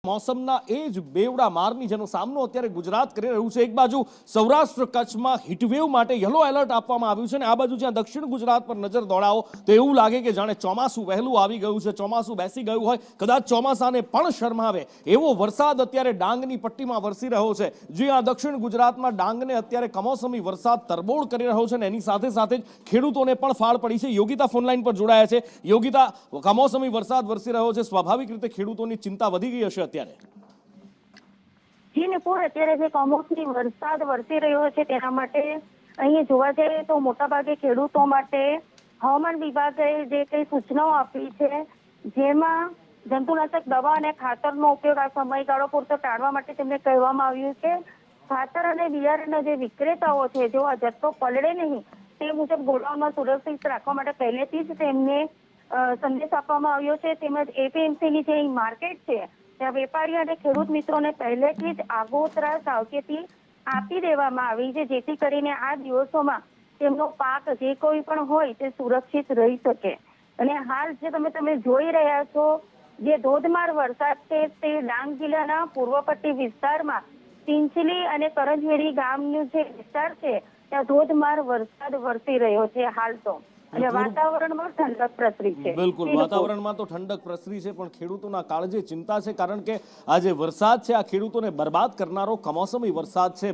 મોસમના એ જ બેવડા મારની જેનો સામનો અત્યારે ગુજરાત કરી રહ્યું છે। એક બાજુ સૌરાષ્ટ્ર કચ્છમાં હીટવેવ માટે યલો એલર્ટ આપવામાં આવ્યું છે અને આ બાજુ જ્યાં દક્ષિણ ગુજરાત પર નજર દોડાવો તો એવું લાગે કે જાણે ચોમાસું વહેલું આવી ગયું છે, ચોમાસું બેસી ગયું હોય, કદાચ ચોમાસાને પણ શરમાવે એવો વરસાદ અત્યારે ડાંગની પટ્ટીમાં વરસી રહ્યો છે। જ્યાં દક્ષિણ ગુજરાતમાં ડાંગને અત્યારે કમોસમી વરસાદ તરબોળ કરી રહ્યો છે અને એની સાથે સાથે જ ખેડૂતોને પણ ફાળ પડી છે। યોગિતા ફોનલાઈન પર જોડાયા છે। યોગિતા, કમોસમી વરસાદ વરસી રહ્યો છે, સ્વાભાવિક રીતે ખેડૂતોની ચિંતા વધી ગઈ હશે। જી નિપુર, અત્યારે જે કમોસમી વરસાદ વરસી રહ્યો છે તેના માટે અહીં જોવા જઈએ તો મોટાભાગે ખેડૂતો માટે હવામાન વિભાગે જે કઈ સૂચનાઓ આપી છે, જેમાં જંતુનાશક દવા અને ખાતરનો ઉપયોગ આ સમયગાળો પૂરતો ટાળવા માટે તેમને કહેવામાં આવ્યું છે। ખાતર અને બિયારણના જે વિક્રેતાઓ છે, જો આ જથ્થો પલળે નહીં તે મુજબ ગોડાઉનમાં સુરક્ષિત રાખવા માટે પહેલેથી જ તેમને સંદેશ આપવામાં આવ્યો છે। તેમજ એપીએમસીની જે માર્કેટ છે ત્યાં વેપારી અને ખેડૂત મિત્રોને પહેલેથી જ આગોતરા સાવચેતી આપી દેવામાં આવી છે, જેથી કરીને આ દિવસોમાં તેમનો પાક જે કોઈ પણ હોય તે સુરક્ષિત રહી શકે। અને હાલ જે તમે જોઈ રહ્યા છો, જે ધોધમાર વરસાદ છે તે ડાંગ જિલ્લાના પૂર્વ પટ્ટી વિસ્તારમાં ચિંચલી અને કરંજવેડી ગામનો જે વિસ્તાર છે ત્યાં ધોધમાર વરસાદ વરસી રહ્યો છે હાલ તો, અને વાતાવરણમાં ઠંડક પ્રસરી છે। બિલકુલ, વાતાવરણમાં તો ઠંડક પ્રસરી છે, પણ ખેડૂતોના કાળજે ચિંતા છે, કારણ કે આ જે વરસાદ છે આ ખેડૂતોને બરબાદ કરનારો કમોસમી વરસાદ છે।